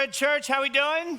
Neighborhood Church, how we doing?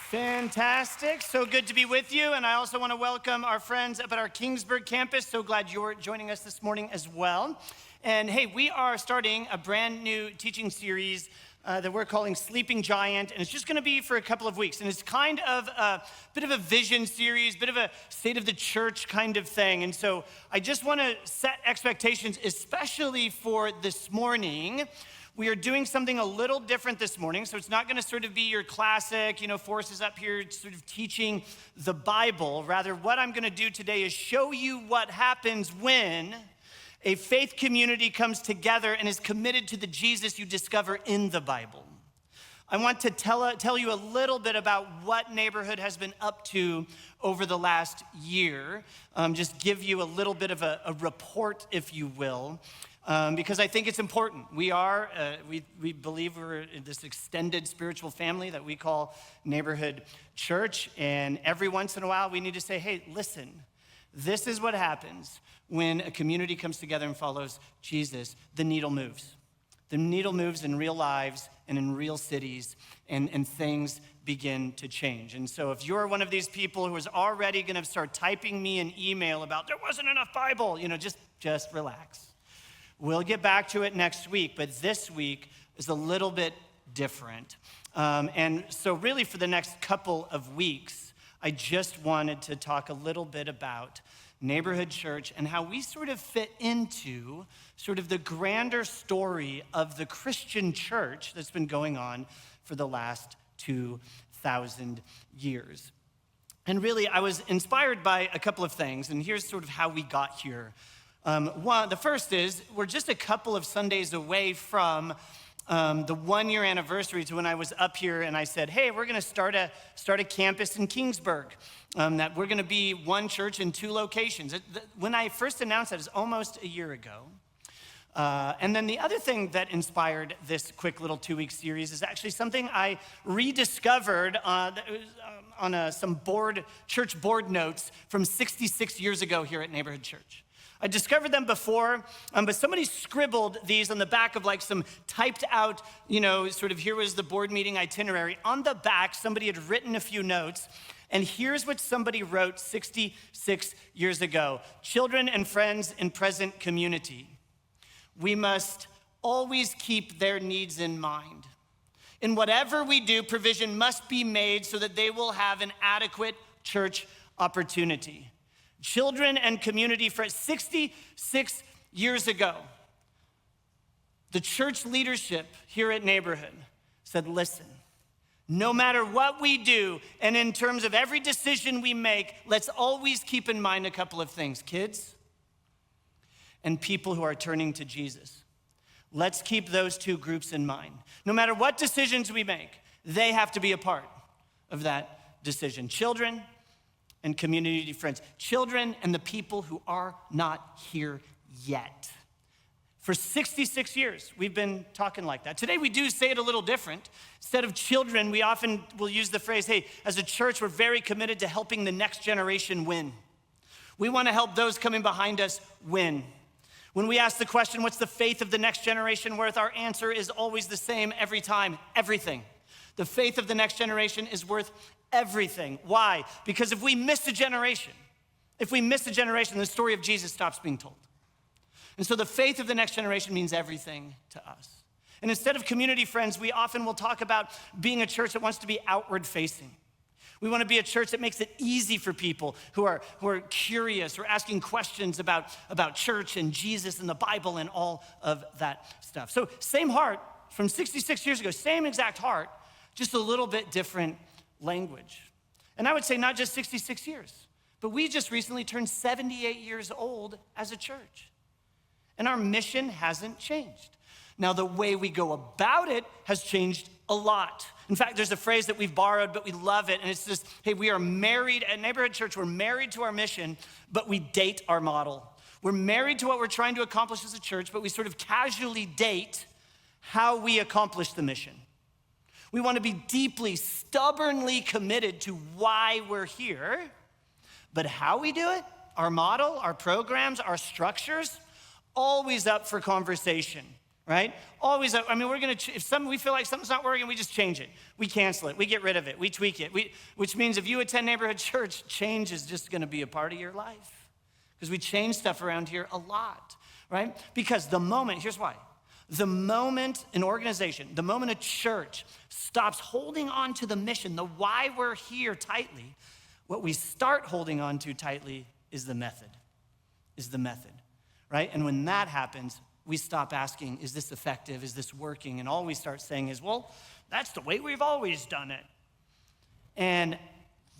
Fantastic. So good to be with you. And I also want to welcome our friends up at our Kingsburg campus. So glad you're joining us this morning as well. And hey, we are starting a brand new teaching series that we're calling Sleeping Giant. And it's just going to be for a couple of weeks. And it's kind of a bit of a vision series, bit of a state of the church kind of thing. And so I just want to set expectations, especially for this morning. We are doing something a little different this morning, so it's not going to sort of be your classic, Forrest is up here sort of teaching the Bible. Rather, what I'm going to do today is show you what happens when a faith community comes together and is committed to the Jesus you discover in the Bible. I want to tell you a little bit about what Neighborhood has been up to over the last year, just give you a little bit of a report, if you will. Because I think it's important. We believe we're in this extended spiritual family that we call Neighborhood Church. And every once in a while, we need to say, hey, listen, this is what happens when a community comes together and follows Jesus. The needle moves. The needle moves in real lives and in real cities, and things begin to change. And so if you're one of these people who is already going to start typing me an email about there wasn't enough Bible, just relax. We'll get back to it next week, but this week is a little bit different. And so really for the next couple of weeks, I just wanted to talk a little bit about Neighborhood Church and how we sort of fit into sort of the grander story of the Christian church that's been going on for the last 2,000 years. And really, I was inspired by a couple of things, and here's sort of how we got here. The first is we're just a couple of Sundays away from the 1-year anniversary to when I was up here and I said, hey, we're going to start a campus in Kingsburg, that we're going to be one church in 2 locations. When I first announced that, it was almost a year ago. And then the other thing that inspired this quick little 2-week series is actually something I rediscovered on some church board notes from 66 years ago here at Neighborhood Church. I discovered them before, but somebody scribbled these on the back of like some typed out, sort of here was the board meeting itinerary. On the back, somebody had written a few notes, and here's what somebody wrote 66 years ago. Children and friends in present community, we must always keep their needs in mind. In whatever we do, provision must be made so that they will have an adequate church opportunity. Children and community for 66 years ago, the church leadership here at Neighborhood said, listen, no matter what we do, and in terms of every decision we make, let's always keep in mind a couple of things. Kids and people who are turning to Jesus. Let's keep those 2 groups in mind. No matter what decisions we make, they have to be a part of that decision. Children and community friends. Children and the people who are not here yet. For 66 years, we've been talking like that. Today, we do say it a little different. Instead of children, we often will use the phrase, hey, as a church, we're very committed to helping the next generation win. We want to help those coming behind us win. When we ask the question, what's the faith of the next generation worth? Our answer is always the same every time, everything. The faith of the next generation is worth everything. Why? Because if we miss a generation, the story of Jesus stops being told. And so the faith of the next generation means everything to us. And instead of community friends, we often will talk about being a church that wants to be outward facing. We want to be a church that makes it easy for people who are curious or asking questions about church and Jesus and the Bible and all of that stuff. So same heart from 66 years ago, same exact heart, just a little bit different language. And I would say not just 66 years, but we just recently turned 78 years old as a church. And our mission hasn't changed. Now, the way we go about it has changed a lot. In fact, there's a phrase that we've borrowed, but we love it. And it's this, hey, we are married at Neighborhood Church. We're married to our mission, but we date our model. We're married to what we're trying to accomplish as a church, but we sort of casually date how we accomplish the mission. We want to be deeply, stubbornly committed to why we're here, but how we do it, our model, our programs, our structures, always up for conversation. right? Always, we're gonna, if we feel like something's not working, we just change it. We cancel it, we get rid of it, we tweak it. Which means if you attend neighborhood church, change is just gonna be a part of your life. Because we change stuff around here a lot, right? Because here's why. The moment an organization, the moment a church stops holding on to the mission, the why we're here tightly, what we start holding on to tightly is the method, right? And when that happens, we stop asking, is this effective? Is this working? And all we start saying is, well, that's the way we've always done it. And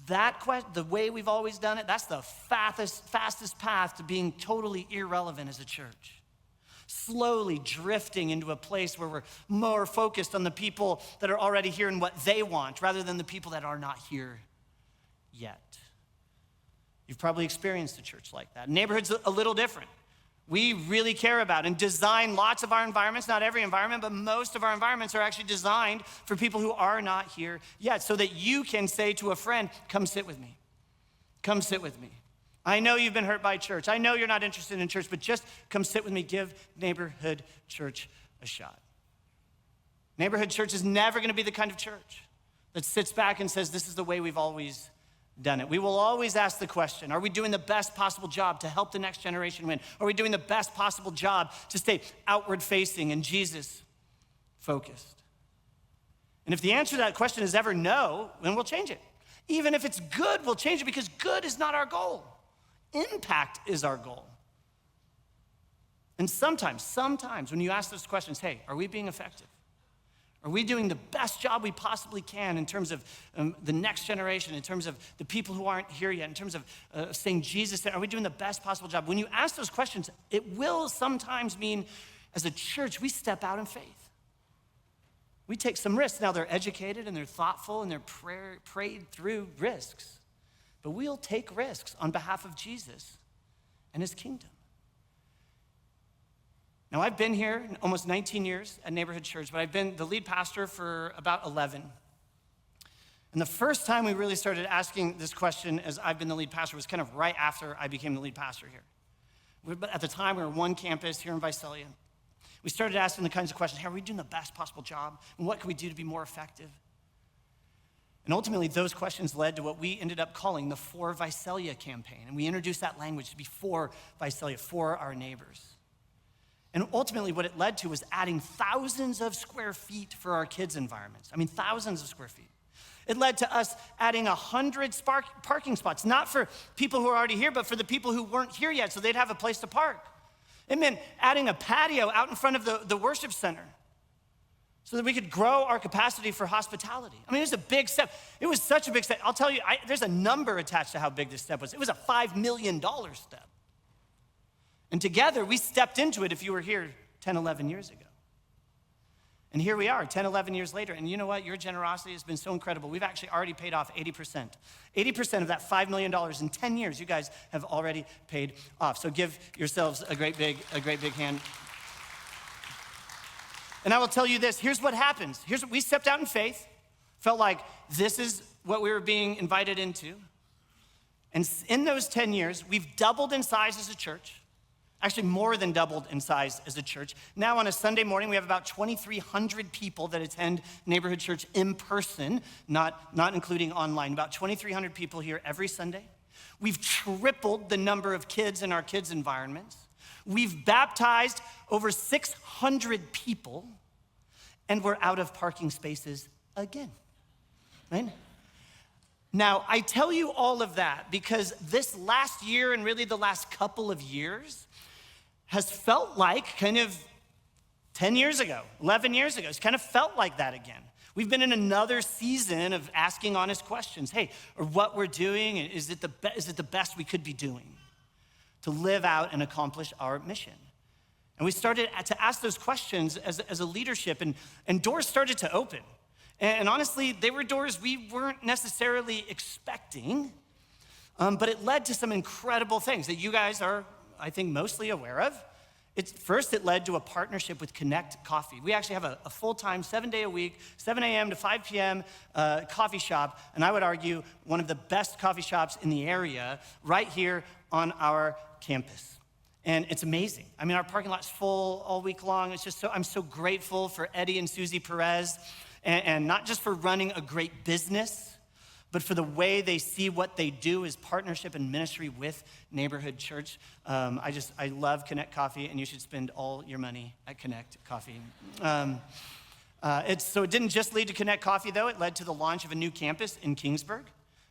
the way we've always done it, that's the fastest path to being totally irrelevant as a church. Slowly drifting into a place where we're more focused on the people that are already here and what they want rather than the people that are not here yet. You've probably experienced a church like that. Neighborhood's a little different. We really care about and design lots of our environments, not every environment, but most of our environments are actually designed for people who are not here yet, so that you can say to a friend, come sit with me. Come sit with me. I know you've been hurt by church. I know you're not interested in church, but just come sit with me. Give neighborhood church a shot. Neighborhood church is never gonna be the kind of church that sits back and says, this is the way we've always done it. We will always ask the question, are we doing the best possible job to help the next generation win? Are we doing the best possible job to stay outward facing and Jesus focused? And if the answer to that question is ever no, then we'll change it. Even if it's good, we'll change it, because good is not our goal. Impact is our goal. And sometimes when you ask those questions, hey, are we being effective? Are we doing the best job we possibly can in terms of the next generation, in terms of the people who aren't here yet, in terms of saying Jesus? Are we doing the best possible job? When you ask those questions, it will sometimes mean, as a church, we step out in faith. We take some risks. Now, they're educated and they're thoughtful and they're prayed through risks. But we'll take risks on behalf of Jesus and his kingdom. Now, I've been here almost 19 years at Neighborhood Church, but I've been the lead pastor for about 11. And the first time we really started asking this question as I've been the lead pastor was kind of right after I became the lead pastor here. At the time, we were one campus here in Visalia. We started asking the kinds of questions, hey, are we doing the best possible job? And what can we do to be more effective? And ultimately, those questions led to what we ended up calling the For Visalia campaign. And we introduced that language to be for Visalia, for our neighbors. And ultimately, what it led to was adding thousands of square feet for our kids' environments. Thousands of square feet. It led to us adding 100 parking spots, not for people who are already here, but for the people who weren't here yet, so they'd have a place to park. It meant adding a patio out in front of the worship center so that we could grow our capacity for hospitality. It was a big step. It was such a big step. I'll tell you, there's a number attached to how big this step was. It was a $5 million step. And together, we stepped into it if you were here 10, 11 years ago. And here we are, 10, 11 years later. And you know what? Your generosity has been so incredible. We've actually already paid off 80%. 80% of that $5 million in 10 years, you guys have already paid off. So give yourselves a great big hand. And I will tell you this, here's what happens. We stepped out in faith, felt like this is what we were being invited into. And in those 10 years, we've doubled in size as a church. Actually, more than doubled in size as a church. Now on a Sunday morning, we have about 2,300 people that attend Neighborhood Church in person, not including online. About 2,300 people here every Sunday. We've tripled the number of kids in our kids' environments. We've baptized over 600 people, and we're out of parking spaces again, right? Now, I tell you all of that because this last year and really the last couple of years has felt like kind of 10 years ago, 11 years ago. It's kind of felt like that again. We've been in another season of asking honest questions. Hey, or what we're doing, is it the best we could be doing to live out and accomplish our mission? And we started to ask those questions as a leadership, and doors started to open. And honestly, they were doors we weren't necessarily expecting, but it led to some incredible things that you guys are, I think, mostly aware of. First, it led to a partnership with Connect Coffee. We actually have a full-time, 7-day-a-week, 7 a.m. to 5 p.m. Coffee shop, and I would argue one of the best coffee shops in the area right here on our campus. And it's amazing. I mean, our parking lot's full all week long. It's just I'm so grateful for Eddie and Susie Perez, and not just for running a great business, but for the way they see what they do as partnership and ministry with Neighborhood Church. I love Connect Coffee, and you should spend all your money at Connect Coffee. So it didn't just lead to Connect Coffee, though. It led to the launch of a new campus in Kingsburg.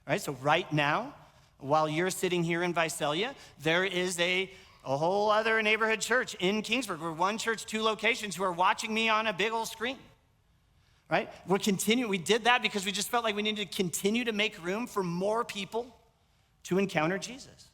Right? So right now, while you're sitting here in Visalia, there is a whole other neighborhood church in Kingsburg. We're one church, two locations, who are watching me on a big old screen. Right? We did that because we just felt like we needed to continue to make room for more people to encounter Jesus.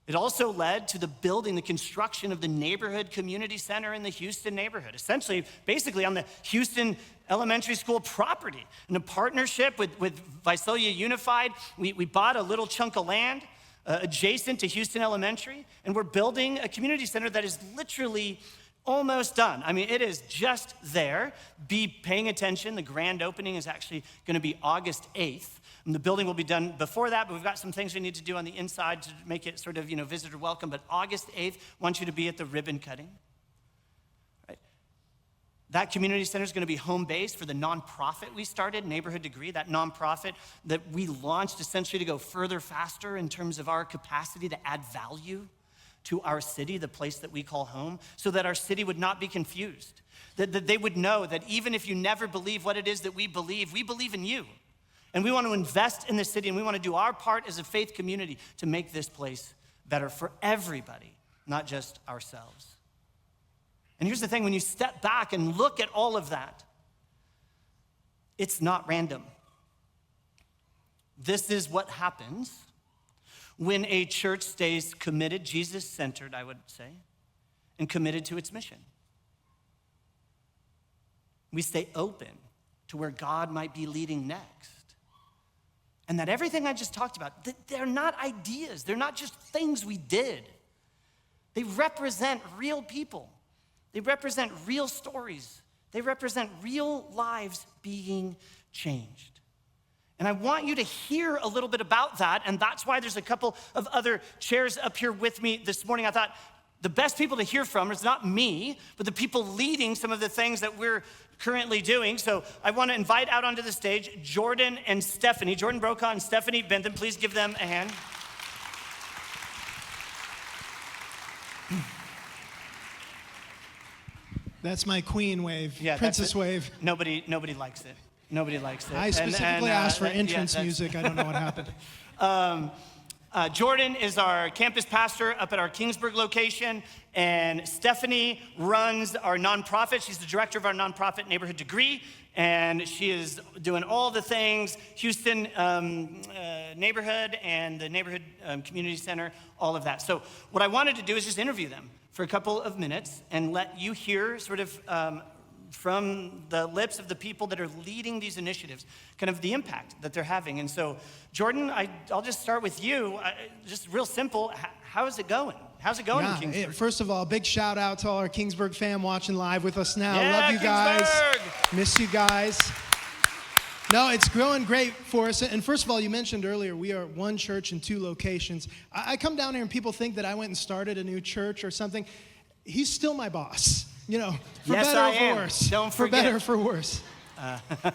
It also led to the construction of the neighborhood community center in the Houston neighborhood, essentially, basically on the Houston Elementary School property. In a partnership with Visalia Unified, we bought a little chunk of land adjacent to Houston Elementary, and we're building a community center that is literally almost done. I mean, it is just there. Be paying attention. The grand opening is actually going to be August 8th. And the building will be done before that, but we've got some things we need to do on the inside to make it sort of, visitor welcome. But August 8th, I want you to be at the ribbon cutting. Right? That community center is going to be home base for the nonprofit we started, Neighborhood Degree, that nonprofit that we launched essentially to go further, faster in terms of our capacity to add value to our city, the place that we call home, so that our city would not be confused. That they would know that even if you never believe what it is that we believe in you. And we want to invest in the city, and we want to do our part as a faith community to make this place better for everybody, not just ourselves. And here's the thing, when you step back and look at all of that, it's not random. This is what happens when a church stays committed, Jesus-centered, I would say, and committed to its mission. We stay open to where God might be leading next. And that everything I just talked about, they're not ideas. They're not just things we did. They represent real people. They represent real stories. They represent real lives being changed. And I want you to hear a little bit about that, and that's why there's a couple of other chairs up here with me this morning. I thought the best people to hear from is not me, but the people leading some of the things that we're currently doing. So I want to invite out onto the stage Jordan and Stephanie. Jordan Brokaw and Stephanie Bentham. Please give them a hand. That's my queen wave, yeah, princess wave. Nobody likes it. Nobody likes it. I specifically asked for entrance music. I don't know what happened. Jordan is our campus pastor up at our Kingsburg location, and Stephanie runs our nonprofit. She's the director of our nonprofit Neighborhood Degree, and she is doing all the things, Houston neighborhood and the neighborhood community center, all of that. So what I wanted to do is just interview them for a couple of minutes and let you hear sort of from the lips of the people that are leading these initiatives, kind of the impact that they're having. And so, Jordan, I'll just start with you. Just real simple, how is it going? How's it going in Kingsburg? First of all, big shout out to all our Kingsburg fam watching live with us now. Yeah, love you guys. Kingsburg! Miss you guys. No, it's growing great for us. And first of all, you mentioned earlier, we are one church in two locations. I come down here and people think that I went and started a new church or something. He's still my boss. For yes, better I or for am. worse. Don't for forget. better or for worse.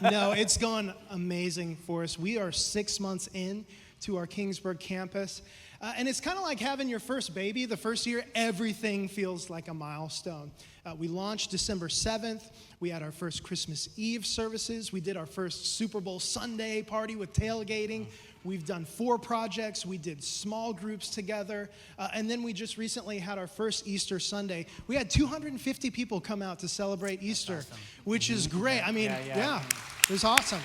No, it's gone amazing for us. We are 6 months in to our Kingsburg campus. And it's kind of like having your first baby. The first year, everything feels like a milestone. We launched December 7th. We had our first Christmas Eve services. We did our first Super Bowl Sunday party with tailgating. We've done 4 projects. We did small groups together. And then we just recently had our first Easter Sunday. We had 250 people come out to celebrate Easter, awesome. Which is great. I mean, yeah, it was awesome.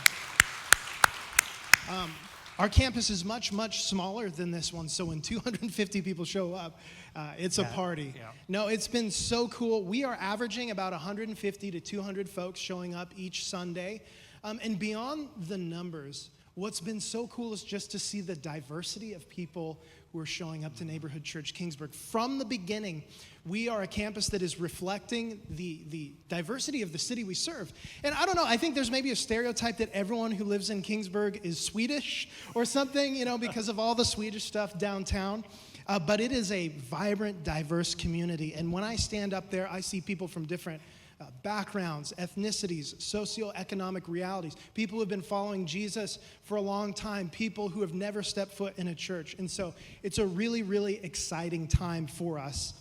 Our campus is much, much smaller than this one. So when 250 people show up, it's a party. Yeah. No, it's been so cool. We are averaging about 150 to 200 folks showing up each Sunday. And beyond the numbers, what's been so cool is just to see the diversity of people who are showing up to Neighborhood Church Kingsburg. From the beginning, we are a campus that is reflecting the diversity of the city we serve. And I don't know, I think there's maybe a stereotype that everyone who lives in Kingsburg is Swedish or something, because of all the Swedish stuff downtown. but it is a vibrant, diverse community. And when I stand up there, I see people from different backgrounds, ethnicities, socioeconomic realities, people who have been following Jesus for a long time, people who have never stepped foot in a church. And so it's a really, really exciting time for us.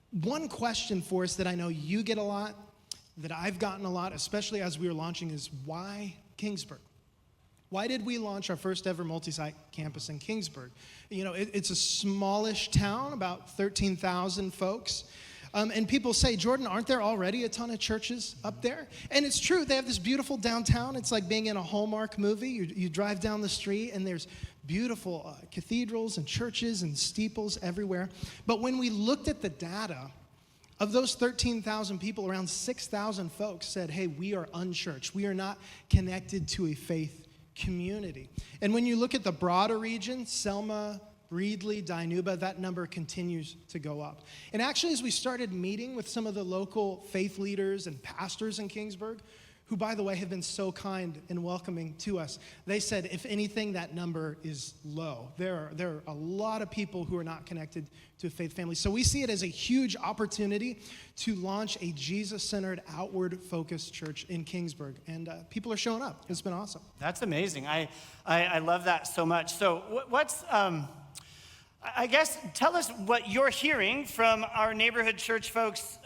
One question for us that I know you get a lot, that I've gotten a lot, especially as we were launching, is why Kingsburg? Why did we launch our first ever multi-site campus in Kingsburg? You know, it's a smallish town, about 13,000 folks. And people say, Jordan, aren't there already a ton of churches up there? And it's true. They have this beautiful downtown. It's like being in a Hallmark movie. You drive down the street, and there's beautiful cathedrals and churches and steeples everywhere. But when we looked at the data, of those 13,000 people, around 6,000 folks said, hey, we are unchurched. We are not connected to a faith community. And when you look at the broader region, Selma, Reedley, Dinuba, that number continues to go up. And actually, as we started meeting with some of the local faith leaders and pastors in Kingsburg, who, by the way, have been so kind and welcoming to us, they said, if anything, that number is low. There are a lot of people who are not connected to a faith family. So we see it as a huge opportunity to launch a Jesus-centered, outward-focused church in Kingsburg. And people are showing up. It's been awesome. That's amazing. I love that so much. So what's... I guess tell us what you're hearing from our neighborhood church folks,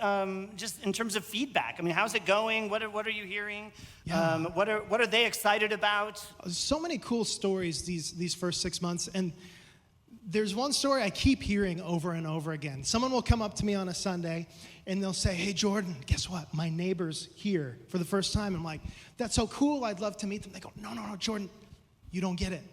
just in terms of feedback. I mean, how's it going? What are you hearing? Yeah. What are they excited about? So many cool stories these first 6 months, and there's one story I keep hearing over and over again. Someone will come up to me on a Sunday, and they'll say, hey, Jordan, guess what? My neighbor's here for the first time. I'm like, that's so cool. I'd love to meet them. They go, no, Jordan, you don't get it.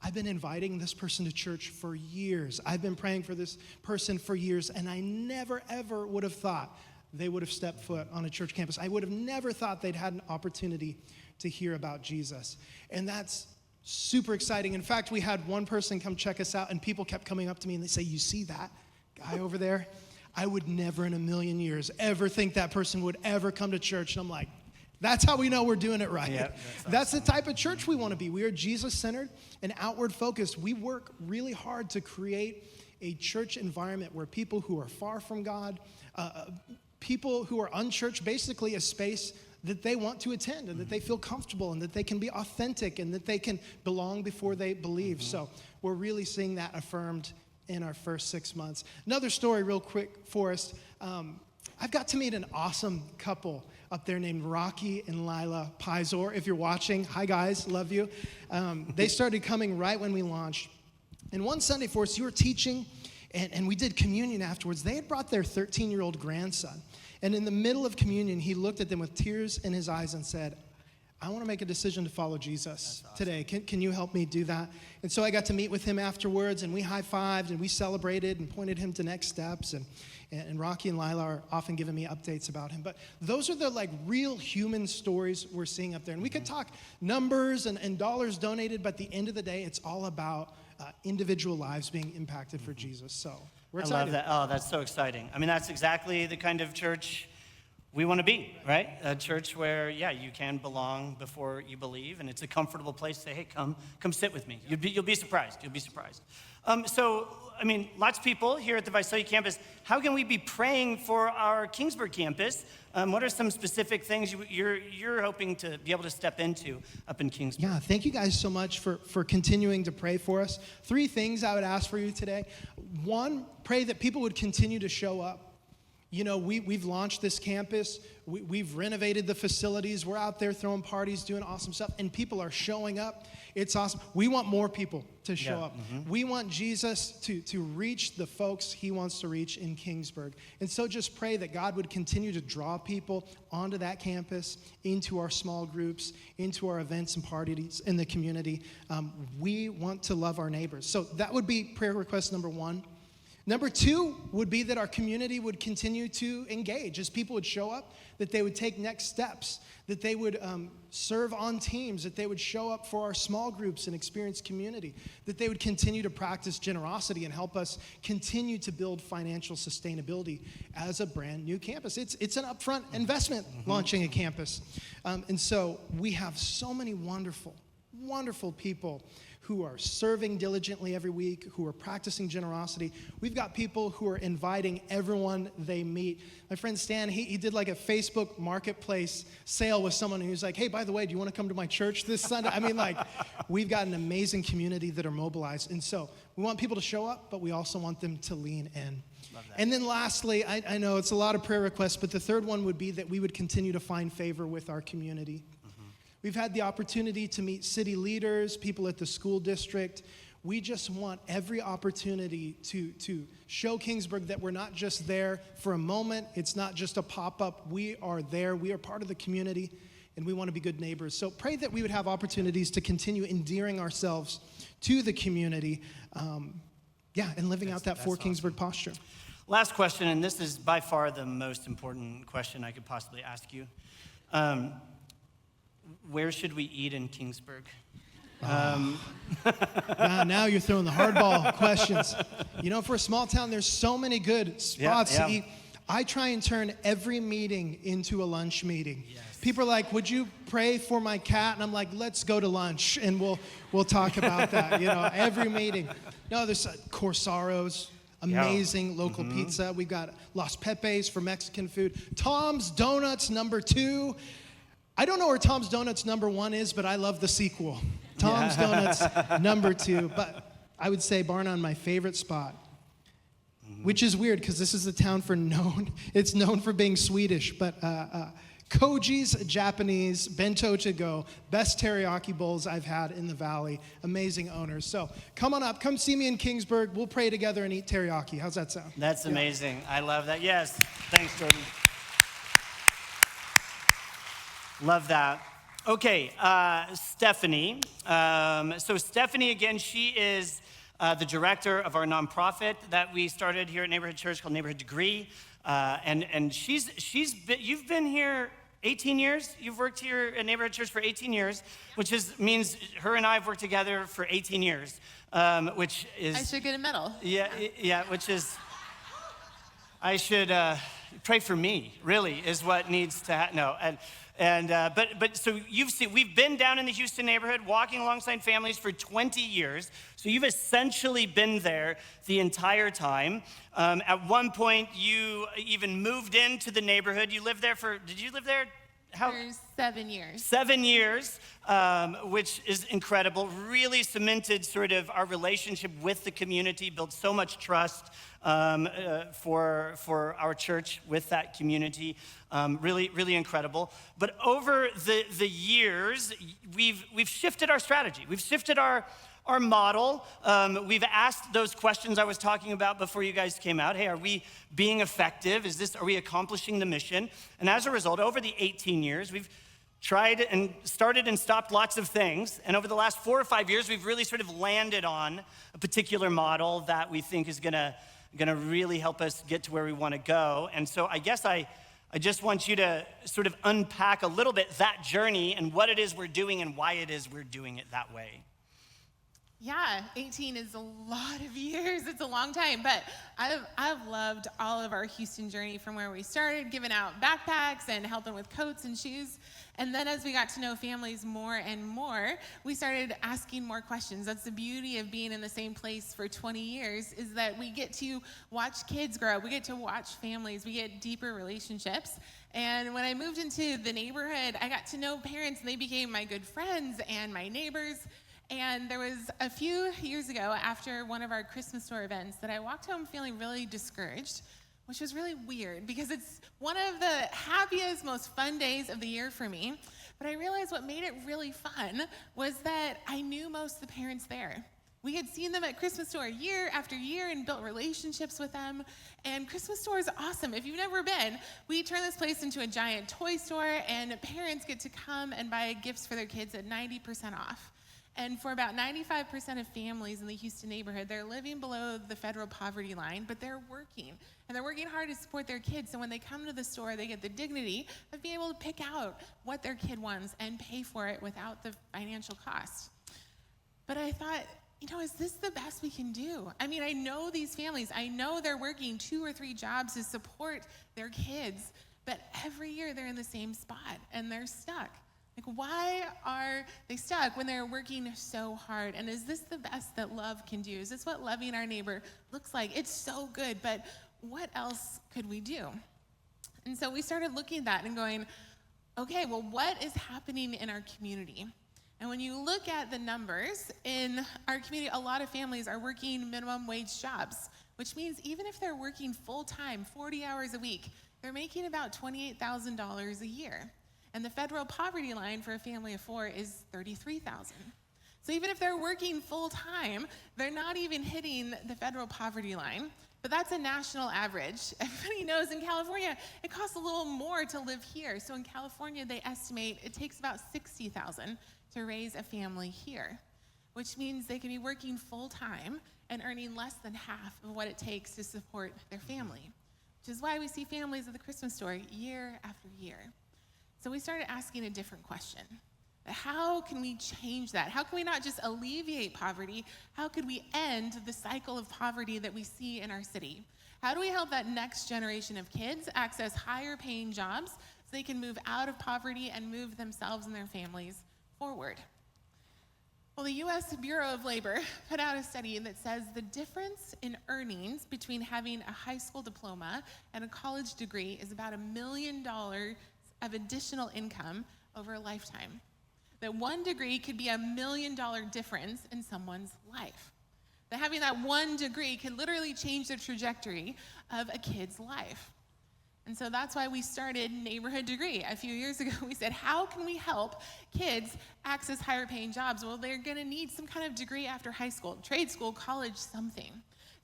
I've been inviting this person to church for years. I've been praying for this person for years, and I never, ever would have thought they would have stepped foot on a church campus. I would have never thought they'd had an opportunity to hear about Jesus. And that's super exciting. In fact, we had one person come check us out, and people kept coming up to me, and they say, you see that guy over there? I would never in a million years ever think that person would ever come to church. And I'm like, that's how we know we're doing it right. Yep, that's the type of church we want to be. We are Jesus-centered and outward-focused. We work really hard to create a church environment where people who are far from God, people who are unchurched, basically a space that they want to attend and that they feel comfortable and that they can be authentic and that they can belong before they believe. So we're really seeing that affirmed in our first 6 months. Another story real quick, Forrest. I've got to meet an awesome couple up there named Rocky and Lila Pizor. If you're watching, hi guys, love you. They started coming right when we launched. And one Sunday, Forrest, you were teaching, and we did communion afterwards. They had brought their 13-year-old grandson. And in the middle of communion, he looked at them with tears in his eyes and said, I want to make a decision to follow Jesus today. Can you help me do that? And so I got to meet with him afterwards, and we high-fived, and we celebrated and pointed him to next steps. And Rocky and Lila are often giving me updates about him. But those are the real human stories we're seeing up there. And we could talk numbers and dollars donated, but at the end of the day, it's all about individual lives being impacted for Jesus. So we're excited. I love that. Oh, that's so exciting. I mean, that's exactly the kind of church we want to be, right? A church where, you can belong before you believe, and it's a comfortable place to say, hey, come sit with me. You'll be surprised. You'll be surprised. So, I mean, lots of people here at the Visalia campus. How can we be praying for our Kingsburg campus? What are some specific things you're hoping to be able to step into up in Kingsburg? Yeah, thank you guys so much for continuing to pray for us. 3 things I would ask for you today. 1, pray that people would continue to show up. You know, we've launched this campus. We've renovated the facilities. We're out there throwing parties, doing awesome stuff, and people are showing up. It's awesome. We want more people to show up. We want Jesus to reach the folks he wants to reach in Kingsburg. And so just pray that God would continue to draw people onto that campus, into our small groups, into our events and parties in the community. We want to love our neighbors. So that would be prayer request number 1. Number 2 would be that our community would continue to engage as people would show up, that they would take next steps, that they would serve on teams, that they would show up for our small groups and experience community, that they would continue to practice generosity and help us continue to build financial sustainability as a brand new campus. It's an upfront investment launching a campus. And so we have so many wonderful wonderful people who are serving diligently every week, who are practicing generosity. We've got people who are inviting everyone they meet. My friend Stan, he did like a Facebook marketplace sale with someone who's like, hey, by the way, do you want to come to my church this Sunday? I mean, like, we've got an amazing community that are mobilized. And so we want people to show up, but we also want them to lean in. And then lastly, I know it's a lot of prayer requests, but the third one would be that we would continue to find favor with our community. We've had the opportunity to meet city leaders, people at the school district. We just want every opportunity to show Kingsburg that we're not just there for a moment. It's not just a pop-up. We are there. We are part of the community, and we want to be good neighbors. So pray that we would have opportunities to continue endearing ourselves to the community, and living out that for Kingsburg posture. Last question, and this is by far the most important question I could possibly ask you. Where should we eat in Kingsburg? Now you're throwing the hardball questions. You know, for a small town, there's so many good spots to eat. I try and turn every meeting into a lunch meeting. Yes. People are like, would you pray for my cat? And I'm like, let's go to lunch and we'll talk about that. You know, every meeting. No, there's Corsaro's, amazing local pizza. We've got Los Pepes for Mexican food. Tom's Donuts #2. I don't know where Tom's Donuts #1 is, but I love the sequel. Tom's Donuts #2. But I would say bar none, my favorite spot, which is weird because this is a town it's known for being Swedish, but Koji's Japanese bento to go, best teriyaki bowls I've had in the valley, amazing owners. So come on up, come see me in Kingsburg. We'll pray together and eat teriyaki. How's that sound? That's amazing. I love that. Yes, thanks, Jordan. Love that. Okay, Stephanie. So Stephanie, again, she is the director of our nonprofit that we started here at Neighborhood Church called Neighborhood Degree. And you've been here 18 years. You've worked here at Neighborhood Church for 18 years, which means her and I have worked together for 18 years, which is... I should get a medal. Yeah, which is... I should pray for me, really, is what needs to happen. No, but so we've been down in the Houston neighborhood walking alongside families for 20 years. So you've essentially been there the entire time. At one point, you even moved into the neighborhood. Did you live there for 7 years. 7 years, which is incredible. Really cemented sort of our relationship with the community, built so much trust for our church with that community. Really, really incredible. But over the years, we've shifted our strategy. We've shifted our model. We've asked those questions I was talking about before you guys came out. Hey, are we being effective? Are we accomplishing the mission? And as a result, over the 18 years, we've tried and started and stopped lots of things. And over the last 4 or 5 years, we've really sort of landed on a particular model that we think is gonna really help us get to where we wanna go. And so I guess I just want you to sort of unpack a little bit that journey and what it is we're doing and why it is we're doing it that way. Yeah, 18 is a lot of years. It's a long time, but I've loved all of our Houston journey from where we started, giving out backpacks and helping with coats and shoes. And then as we got to know families more and more, we started asking more questions. That's the beauty of being in the same place for 20 years, is that we get to watch kids grow. We get to watch families. We get deeper relationships. And when I moved into the neighborhood, I got to know parents, and they became my good friends and my neighbors. And there was a few years ago, after one of our Christmas store events, that I walked home feeling really discouraged, which was really weird because it's one of the happiest, most fun days of the year for me. But I realized what made it really fun was that I knew most of the parents there. We had seen them at Christmas store year after year and built relationships with them. And Christmas store is awesome. If you've never been, we turn this place into a giant toy store, and parents get to come and buy gifts for their kids at 90% off. And for about 95% of families in the Houston neighborhood, they're living below the federal poverty line, but they're working. And they're working hard to support their kids. So when they come to the store, they get the dignity of being able to pick out what their kid wants and pay for it without the financial cost. But I thought, is this the best we can do? I mean, I know these families. I know they're working 2 or 3 jobs to support their kids. But every year they're in the same spot and they're stuck. Like, why are they stuck when they're working so hard? And is this the best that love can do? Is this what loving our neighbor looks like? It's so good, but what else could we do? And so we started looking at that and going, okay, well, what is happening in our community? And when you look at the numbers in our community, a lot of families are working minimum wage jobs, which means even if they're working full-time, 40 hours a week, they're making about $28,000 a year. And the federal poverty line for a family of 4 is $33,000. So even if they're working full-time, they're not even hitting the federal poverty line. But that's a national average. Everybody knows in California, it costs a little more to live here. So in California, they estimate it takes about $60,000 to raise a family here, which means they can be working full-time and earning less than half of what it takes to support their family, which is why we see families at the Christmas store year after year. So we started asking a different question. How can we change that? How can we not just alleviate poverty? How could we end the cycle of poverty that we see in our city? How do we help that next generation of kids access higher paying jobs so they can move out of poverty and move themselves and their families forward? Well, the U.S. Bureau of Labor put out a study that says the difference in earnings between having a high school diploma and a college degree is about $1 million of additional income over a lifetime. That one degree could be $1 million difference in someone's life. That having that one degree can literally change the trajectory of a kid's life. And so that's why we started Neighborhood Degree. A few years ago, we said, how can we help kids access higher paying jobs? Well, they're gonna need some kind of degree after high school, trade school, college, something.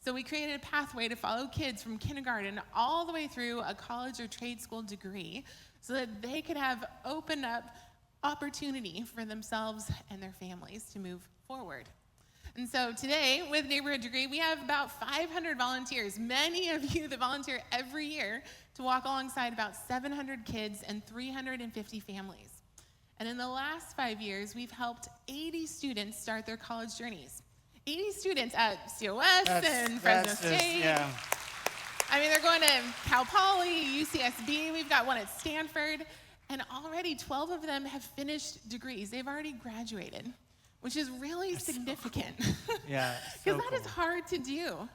So we created a pathway to follow kids from kindergarten all the way through a college or trade school degree so that they could have opened up opportunity for themselves and their families to move forward. And so today, with Neighborhood Degree, we have about 500 volunteers, many of you that volunteer every year to walk alongside about 700 kids and 350 families. And in the last 5 years, we've helped 80 students start their college journeys. 80 students at COS and Fresno State. Yeah. I mean, they're going to Cal Poly, UCSB, we've got one at Stanford, and already 12 of them have finished degrees. They've already graduated, which is really significant. Yeah, Because that is hard to do.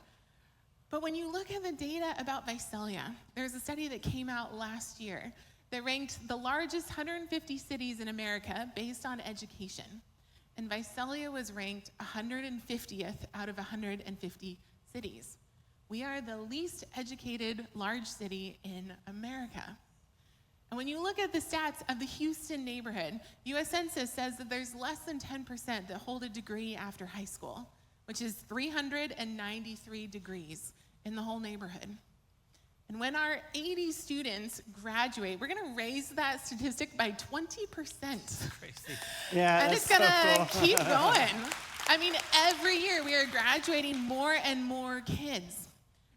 But when you look at the data about Visalia, there's a study that came out last year that ranked the largest 150 cities in America based on education. And Visalia was ranked 150th out of 150 cities. We are the least educated large city in America. And when you look at the stats of the Houston neighborhood, US Census says that there's less than 10% that hold a degree after high school, which is 393 degrees in the whole neighborhood. And when our 80 students graduate, we're gonna raise that statistic by 20%. Crazy. Yeah, And that's it's gonna so cool. keep going. I mean, every year we are graduating more and more kids.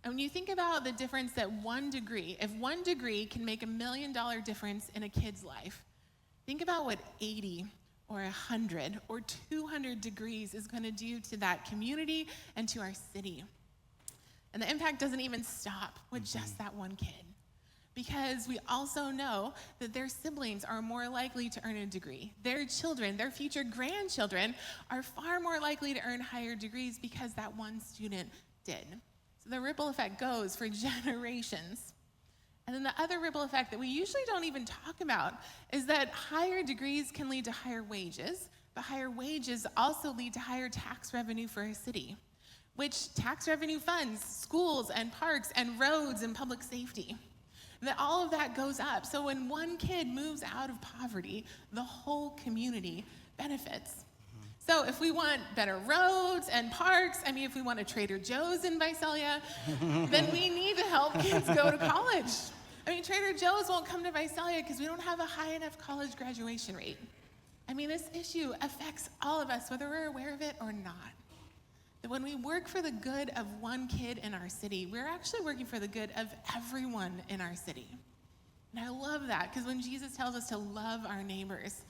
And when you think about the difference that one degree, if one degree can make $1 million difference in a kid's life, think about what 80 or 100 or 200 degrees is gonna do to that community and to our city. And the impact doesn't even stop with just that one kid. Because we also know that their siblings are more likely to earn a degree. Their children, their future grandchildren, are far more likely to earn higher degrees because that one student did. So the ripple effect goes for generations. And then the other ripple effect that we usually don't even talk about is that higher degrees can lead to higher wages, but higher wages also lead to higher tax revenue for a city, which tax revenue funds schools and parks and roads and public safety. That all of that goes up. So when one kid moves out of poverty, the whole community benefits. So if we want better roads and parks, I mean, if we want a Trader Joe's in Visalia, then we need to help kids go to college. I mean, Trader Joe's won't come to Visalia because we don't have a high enough college graduation rate. I mean, this issue affects all of us, whether we're aware of it or not. That when we work for the good of one kid in our city, we're actually working for the good of everyone in our city. And I love that, because when Jesus tells us to love our neighbors,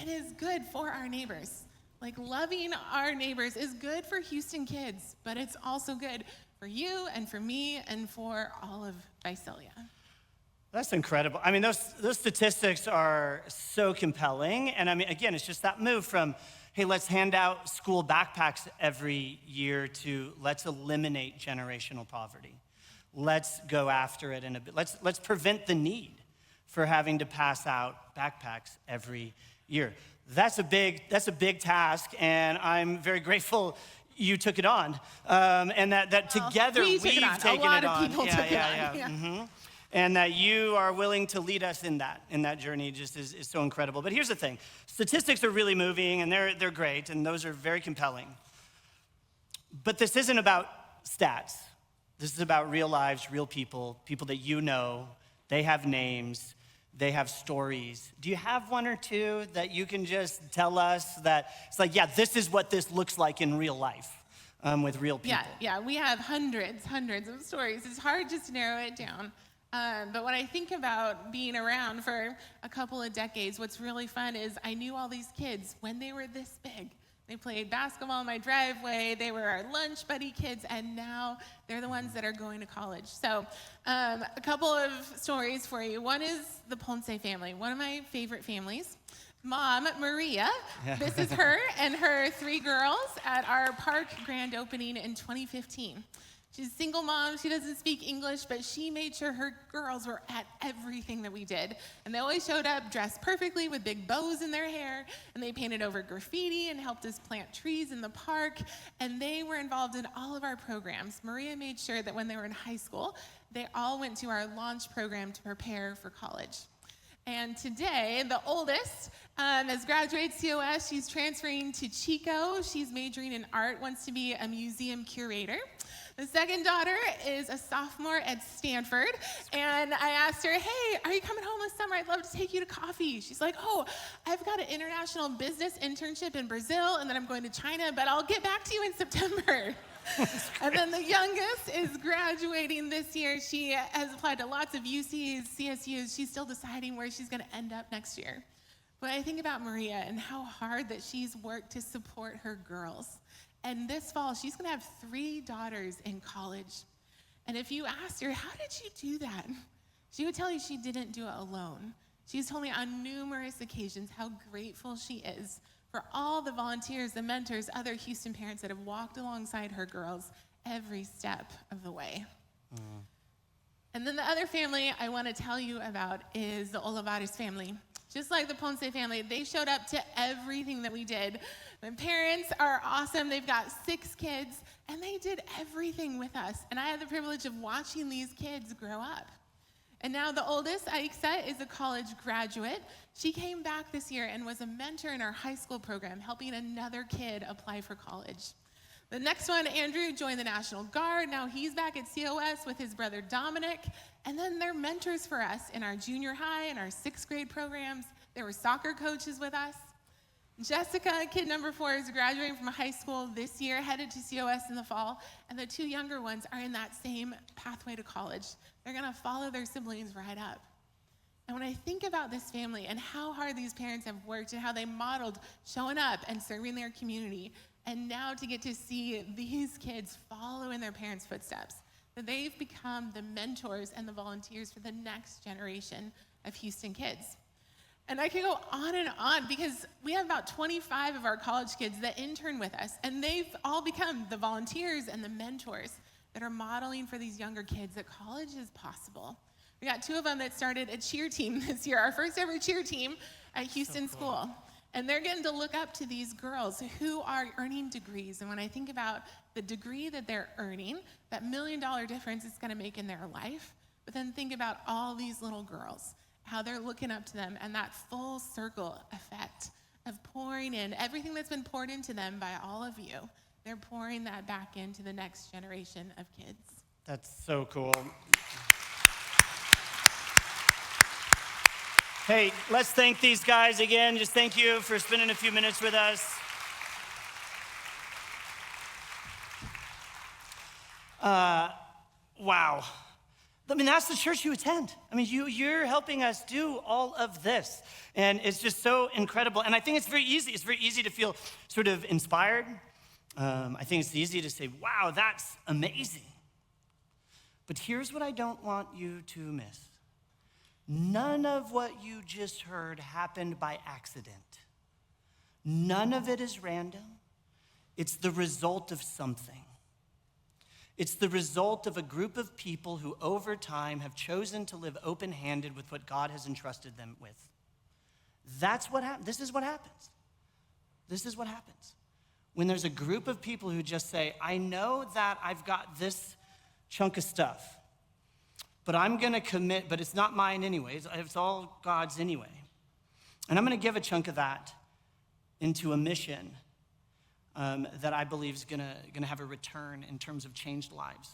it is good for our neighbors. Like, loving our neighbors is good for Houston kids, but it's also good for you and for me and for all of Visalia. That's incredible. I mean, those statistics are so compelling. And I mean, again, it's just that move from, hey, let's hand out school backpacks every year to let's eliminate generational poverty. Let's go after it in a bit. Let's prevent the need for having to pass out backpacks every year. That's a big task, and I'm very grateful you took it on, and that together we've taken it on. A lot of people took it on. Yeah. Mm-hmm. And that you are willing to lead us in that journey just is so incredible. But here's the thing. Statistics are really moving, and they're great, and those are very compelling. But this isn't about stats. This is about real lives, real people that you know. They have names. They have stories. Do you have one or two that you can just tell us that it's like, yeah, this is what this looks like in real life with real people? Yeah, we have hundreds of stories. It's hard just to narrow it down. But when I think about being around for a couple of decades, what's really fun is I knew all these kids when they were this big. They played basketball in my driveway. They were our lunch buddy kids, and now they're the ones that are going to college. So a couple of stories for you. One is the Ponce family, one of my favorite families. Mom, Maria, this is her and her 3 girls at our park grand opening in 2015. She's a single mom. She doesn't speak English, but she made sure her girls were at everything that we did. And they always showed up dressed perfectly with big bows in their hair, and they painted over graffiti and helped us plant trees in the park, and they were involved in all of our programs. Maria made sure that when they were in high school, they all went to our launch program to prepare for college. And today, the oldest has graduated COS. She's transferring to Chico. She's majoring in art, wants to be a museum curator. The second daughter is a sophomore at Stanford, and I asked her, hey, are you coming home this summer? I'd love to take you to coffee. She's like, oh, I've got an international business internship in Brazil, and then I'm going to China, but I'll get back to you in September. And then the youngest is graduating this year. She has applied to lots of UCs, CSUs. She's still deciding where she's going to end up next year. But I think about Maria and how hard that she's worked to support her girls. And this fall, she's going to have 3 daughters in college. And if you asked her, how did you do that? She would tell you she didn't do it alone. She's told me on numerous occasions how grateful she is for all the volunteers, the mentors, other Houston parents that have walked alongside her girls every step of the way. And then the other family I want to tell you about is the Olivares family. Just like the Ponce family, they showed up to everything that we did. My parents are awesome. They've got 6 kids, and they did everything with us. And I had the privilege of watching these kids grow up. And now the oldest, Aixa, is a college graduate. She came back this year and was a mentor in our high school program, helping another kid apply for college. The next one, Andrew, joined the National Guard. Now he's back at COS with his brother Dominic. And then they're mentors for us in our junior high and our 6th grade programs. They were soccer coaches with us. Jessica, kid number 4, is graduating from high school this year, headed to COS in the fall. And the 2 younger ones are in that same pathway to college. They're going to follow their siblings right up. And when I think about this family and how hard these parents have worked and how they modeled showing up and serving their community, and now to get to see these kids follow in their parents' footsteps, that they've become the mentors and the volunteers for the next generation of Houston kids. And I could go on and on because we have about 25 of our college kids that intern with us, and they've all become the volunteers and the mentors that are modeling for these younger kids that college is possible. We got 2 of them that started a cheer team this year, our first ever cheer team at Houston School. And they're getting to look up to these girls who are earning degrees. And when I think about the degree that they're earning, that $1 million difference it's gonna make in their life, but then think about all these little girls, how they're looking up to them, and that full circle effect of pouring in everything that's been poured into them by all of you. They're pouring that back into the next generation of kids. That's so cool. Hey, let's thank these guys again. Just thank you for spending a few minutes with us. Wow. I mean, that's the church you attend. I mean, you're helping us do all of this. And it's just so incredible. And I think it's very easy. It's very easy to feel sort of inspired. I think it's easy to say, wow, that's amazing. But here's what I don't want you to miss. none of what you just heard happened by accident. None of it is random. It's the result of something. It's the result of a group of people who over time have chosen to live open-handed with what God has entrusted them with. That's what happens. This is what happens. This is what happens. When there's a group of people who just say, I know that I've got this chunk of stuff, but I'm gonna commit, but it's not mine anyways. It's all God's anyway. And I'm gonna give a chunk of that into a mission that I believe is gonna have a return in terms of changed lives.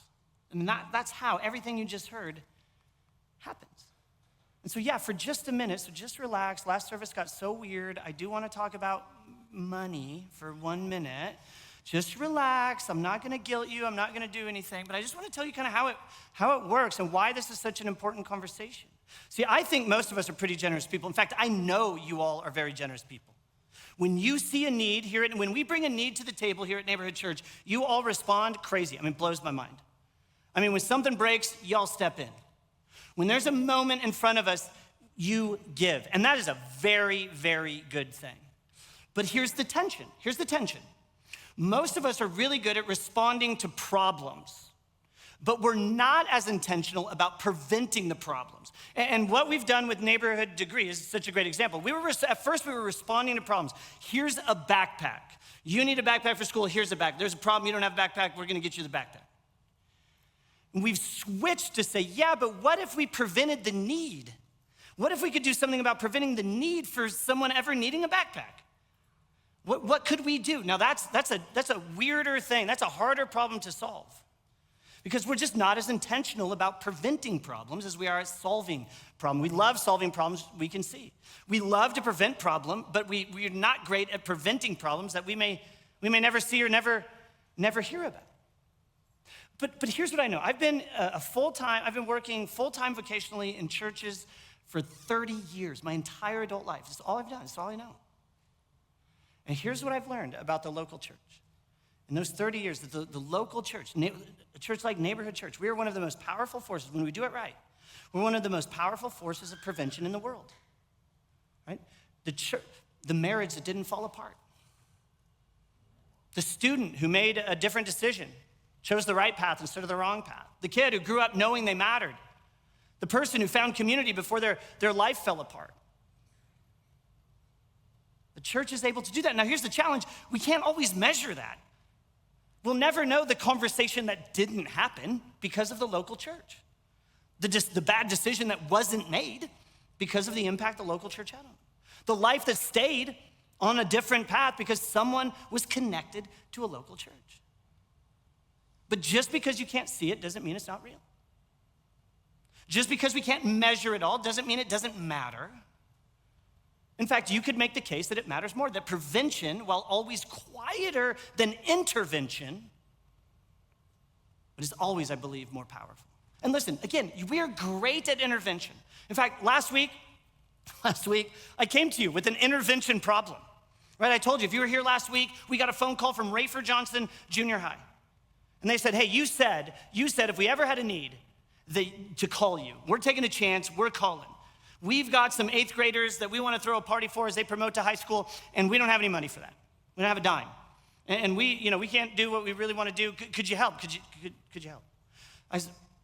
And that's how everything you just heard happens. And so yeah, for just a minute, so just relax. Last service got so weird. I do wanna talk about money for 1 minute. Just relax. I'm not gonna guilt you. I'm not gonna do anything, but I just wanna tell you kind of how it works and why this is such an important conversation. See, I think most of us are pretty generous people. In fact, I know you all are very generous people. When you see a need here, when we bring a need to the table here at Neighborhood Church, you all respond crazy. I mean, it blows my mind. I mean, when something breaks, y'all step in. When there's a moment in front of us, you give. And that is a very, very good thing. But here's the tension. Here's the tension. Most of us are really good at responding to problems, but we're not as intentional about preventing the problems. And what we've done with Neighborhood Degree is such a great example. At first we were responding to problems. Here's a backpack. You need a backpack for school, here's a backpack. There's a problem, you don't have a backpack, we're gonna get you the backpack. And we've switched to say, yeah, but what if we prevented the need? What if we could do something about preventing the need for someone ever needing a backpack? What could we do? Now that's a weirder thing. That's a harder problem to solve because we're just not as intentional about preventing problems as we are at solving problems. We love solving problems we can see. We love to prevent problems, but we're not great at preventing problems that we may never see or never hear about. But here's what I know. I've been working full-time vocationally in churches for 30 years, my entire adult life. That's all I've done. That's all I know. And here's what I've learned about the local church. In those 30 years, the local church, a church like Neighborhood Church, we are one of the most powerful forces, when we do it right, we're one of the most powerful forces of prevention in the world, right? The marriage that didn't fall apart. The student who made a different decision, chose the right path instead of the wrong path. The kid who grew up knowing they mattered. The person who found community before their life fell apart. The church is able to do that. Now here's the challenge. We can't always measure that. We'll never know the conversation that didn't happen because of the local church. The bad decision that wasn't made because of the impact the local church had on it. The life that stayed on a different path because someone was connected to a local church. But just because you can't see it doesn't mean it's not real. Just because we can't measure it all doesn't mean it doesn't matter. In fact, you could make the case that it matters more, that prevention, while always quieter than intervention, but is always, I believe, more powerful. And listen, again, we are great at intervention. In fact, last week, I came to you with an intervention problem, right? I told you, if you were here last week, we got a phone call from Rayford Johnson Junior High. And they said, hey, you said if we ever had a need, to call you. We're taking a chance, we're calling. We've got some 8th graders that we want to throw a party for as they promote to high school, and we don't have any money for that. We don't have a dime. And we can't do what we really want to do. Could you help? Could you help?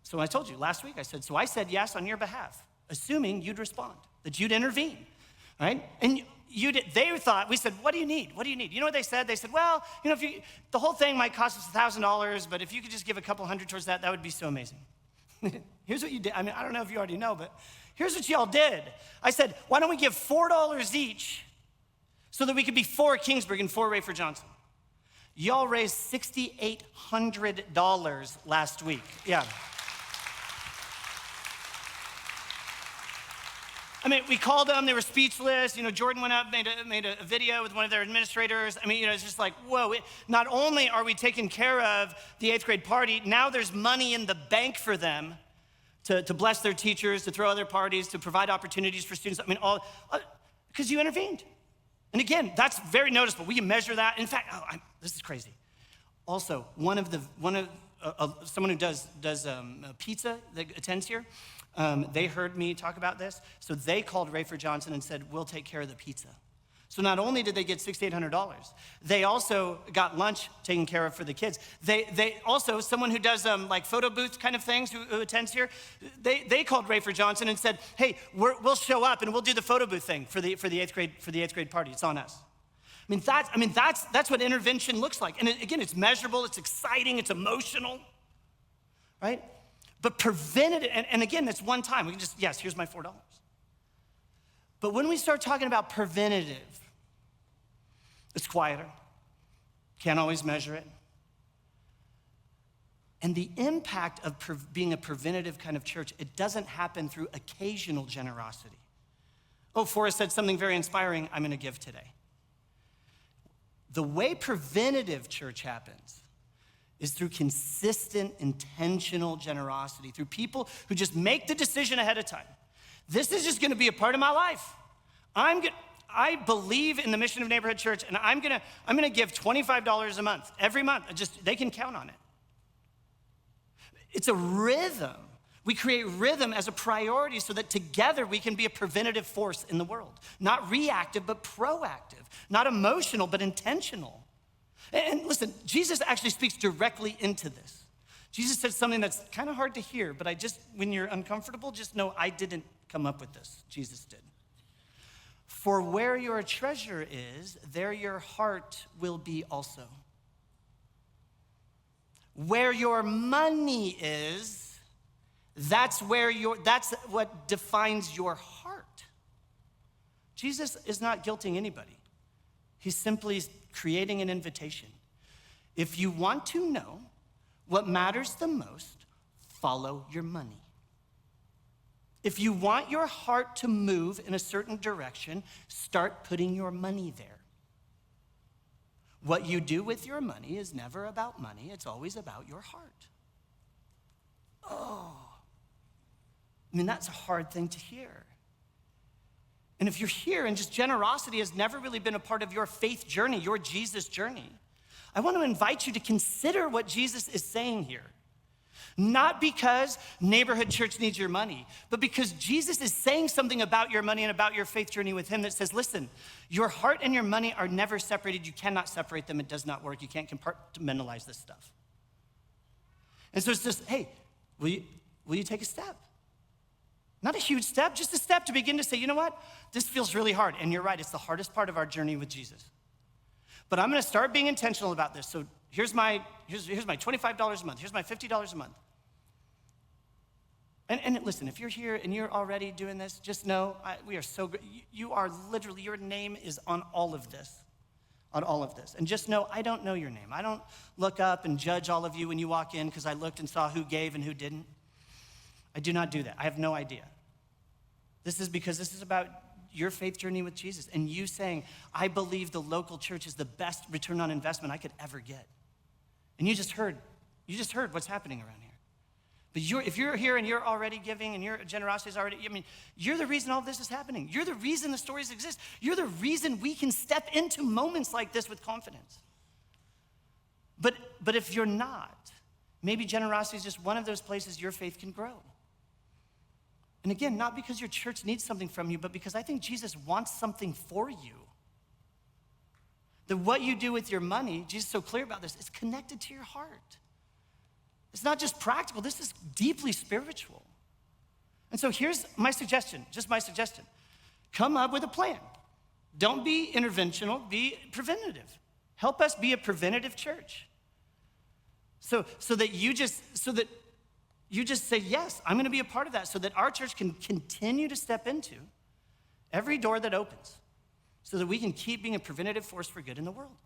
So I told you last week, I said yes on your behalf, assuming you'd respond, that you'd intervene, right? And you did. We said, what do you need? What do you need? You know what they said? They said, well, the whole thing might cost us $1,000, but if you could just give a couple hundred towards that, that would be so amazing. Here's what you did. I mean, I don't know if you already know, but here's what y'all did. I said, why don't we give $4 each so that we could be for Kingsburg and for Rayford Johnson? Y'all raised $6,800 last week. Yeah. I mean, we called them, they were speechless. Jordan went up, made a video with one of their administrators. I mean, it's just like, whoa. Not only are we taking care of the 8th grade party, now there's money in the bank for them to bless their teachers, to throw other parties, to provide opportunities for students. I mean, all because you intervened. And again, that's very noticeable. We can measure that. In fact, this is crazy. Also, someone who does pizza that attends here, They heard me talk about this, so they called Rafer Johnson and said, we'll take care of the pizza. So not only did they get $600-800, they also got lunch taken care of for the kids. They also, someone who does like photo booth kind of things, who attends here, they called Rafer Johnson and said, hey, we'll show up and we'll do the photo booth thing for the eighth grade party. It's on us. That's what intervention looks like. And again, it's measurable, it's exciting, it's emotional, right? But preventative, and again, that's one time. We can just, yes, here's my $4. But when we start talking about preventative, it's quieter. Can't always measure it. And the impact of being a preventative kind of church, it doesn't happen through occasional generosity. Oh, Forrest said something very inspiring. I'm going to give today. The way preventative church happens is through consistent, intentional generosity, through people who just make the decision ahead of time. This is just going to be a part of my life. I believe in the mission of Neighborhood Church, and I'm gonna give $25 a month, every month. They can count on it. It's a rhythm. We create rhythm as a priority so that together we can be a preventative force in the world. Not reactive, but proactive. Not emotional, but intentional. And listen, Jesus actually speaks directly into this. Jesus said something that's kind of hard to hear, but when you're uncomfortable, just know I didn't come up with this. Jesus did. For where your treasure is, there your heart will be also. Where your money is, that's what defines your heart. Jesus is not guilting anybody. He's simply creating an invitation. If you want to know what matters the most, follow your money. If you want your heart to move in a certain direction, start putting your money there. What you do with your money is never about money, it's always about your heart. Oh, that's a hard thing to hear. And if you're here and just generosity has never really been a part of your faith journey, your Jesus journey, I want to invite you to consider what Jesus is saying here. Not because Neighborhood Church needs your money, but because Jesus is saying something about your money and about your faith journey with him that says, listen, your heart and your money are never separated. You cannot separate them. It does not work. You can't compartmentalize this stuff. And so it's just, hey, will you take a step? Not a huge step, just a step to begin to say, you know what? This feels really hard. And you're right, it's the hardest part of our journey with Jesus. But I'm gonna start being intentional about this. So here's my $25 a month. Here's my $50 a month. And listen, if you're here and you're already doing this, just know we are so good. You are literally, your name is on all of this. On all of this. And just know, I don't know your name. I don't look up and judge all of you when you walk in because I looked and saw who gave and who didn't. I do not do that. I have no idea. This is about your faith journey with Jesus and you saying, I believe the local church is the best return on investment I could ever get. And you just heard what's happening around here. But if you're here and you're already giving and your generosity is already, you're the reason all this is happening. You're the reason the stories exist. You're the reason we can step into moments like this with confidence. But if you're not, maybe generosity is just one of those places your faith can grow. And again, not because your church needs something from you, but because I think Jesus wants something for you. That what you do with your money, Jesus is so clear about this, it's connected to your heart. It's not just practical, this is deeply spiritual. And so here's my suggestion, just my suggestion. Come up with a plan. Don't be interventional, be preventative. Help us be a preventative church. So that you just say, yes, I'm gonna be a part of that so that our church can continue to step into every door that opens so that we can keep being a preventative force for good in the world.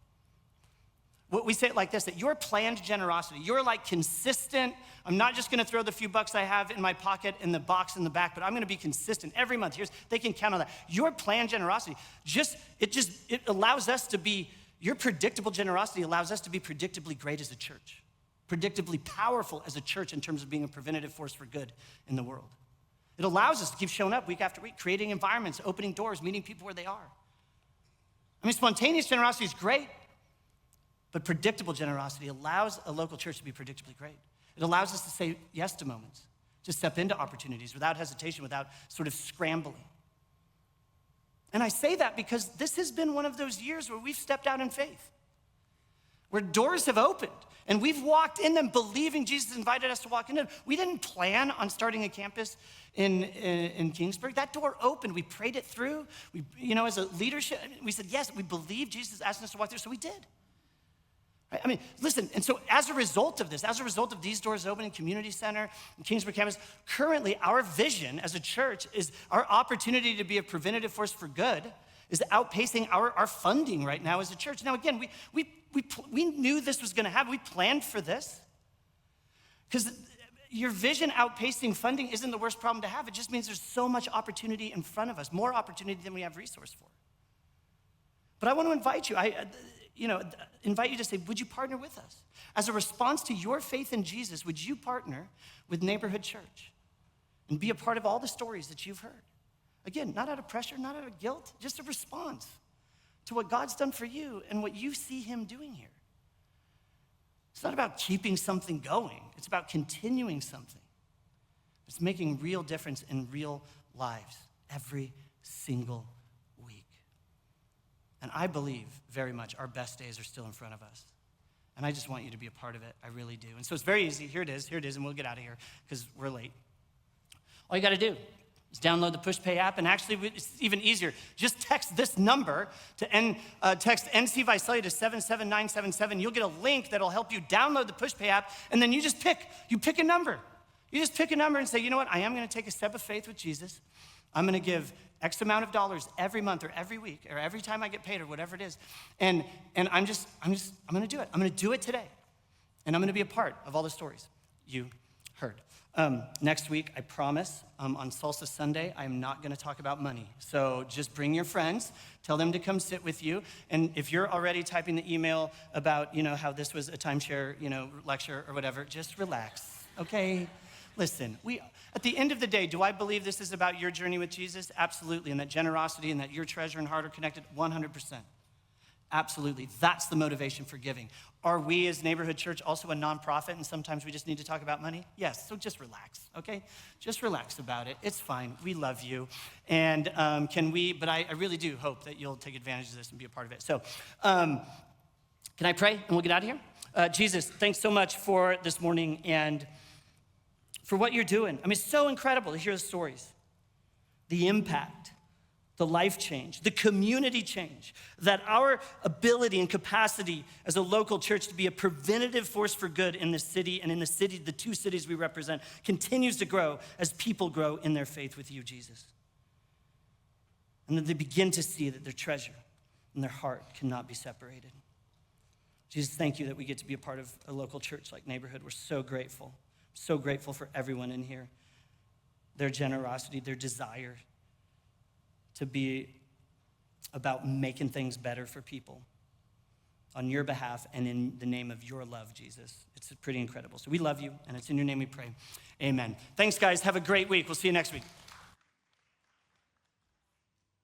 We say it like this, that your planned generosity, your consistent, I'm not just gonna throw the few bucks I have in my pocket in the box in the back, but I'm gonna be consistent every month. They can count on that. Your planned generosity, it allows us to be, your predictable generosity allows us to be predictably great as a church. Predictably powerful as a church in terms of being a preventative force for good in the world. It allows us to keep showing up week after week, creating environments, opening doors, meeting people where they are. Spontaneous generosity is great, but predictable generosity allows a local church to be predictably great. It allows us to say yes to moments, to step into opportunities without hesitation, without sort of scrambling. And I say that because this has been one of those years where we've stepped out in faith, where doors have opened and we've walked in them believing Jesus invited us to walk in them. We didn't plan on starting a campus in Kingsburg. That door opened. We prayed it through. We, as a leadership, we said, yes, we believe Jesus asked us to walk through, so we did. Right? I mean, listen, and so as a result of this, as a result of these doors opening, Community Center, and Kingsburg campus, currently our vision as a church is our opportunity to be a preventative force for good is outpacing our funding right now as a church. Now, again, we knew this was gonna happen. We planned for this. Because your vision outpacing funding isn't the worst problem to have. It just means there's so much opportunity in front of us, more opportunity than we have resource for. But I want to invite you, invite you to say, would you partner with us? As a response to your faith in Jesus, would you partner with Neighborhood Church and be a part of all the stories that you've heard? Again, not out of pressure, not out of guilt, just a response to what God's done for you and what you see him doing here. It's not about keeping something going. It's about continuing something. It's making real difference in real lives every single week. And I believe very much our best days are still in front of us. And I just want you to be a part of it. I really do. And so it's very easy. Here it is, and we'll get out of here because we're late. All you got to do is download the PushPay app, and actually it's even easier. Just text this number to text NC Visalia to 77977. You'll get a link that'll help you download the PushPay app, and then you pick a number. You just pick a number and say, you know what, I am gonna take a step of faith with Jesus. I'm gonna give X amount of dollars every month or every week or every time I get paid or whatever it is. And I'm gonna do it. I'm gonna do it today. And I'm gonna be a part of all the stories you heard. Next week, I promise, on Salsa Sunday, I'm not gonna talk about money. So just bring your friends, tell them to come sit with you. And if you're already typing the email about, how this was a timeshare, lecture or whatever, just relax, okay? Listen, at the end of the day, do I believe this is about your journey with Jesus? Absolutely, and that generosity and that your treasure and heart are connected? 100%. Absolutely, that's the motivation for giving. Are we as Neighborhood Church also a nonprofit and sometimes we just need to talk about money? Yes, so just relax, okay? Just relax about it, it's fine, we love you. And but I really do hope that you'll take advantage of this and be a part of it. So, can I pray and we'll get out of here? Jesus, thanks so much for this morning and for what you're doing. I mean, it's so incredible to hear the stories, the impact, the life change, the community change, that our ability and capacity as a local church to be a preventative force for good in the city and in the two cities we represent continues to grow as people grow in their faith with you, Jesus. And that they begin to see that their treasure and their heart cannot be separated. Jesus, thank you that we get to be a part of a local church like Neighborhood. We're so grateful. So grateful for everyone in here, their generosity, their desire to be about making things better for people on your behalf and in the name of your love, Jesus. It's pretty incredible. So we love you, and it's in your name we pray. Amen. Thanks, guys. Have a great week. We'll see you next week.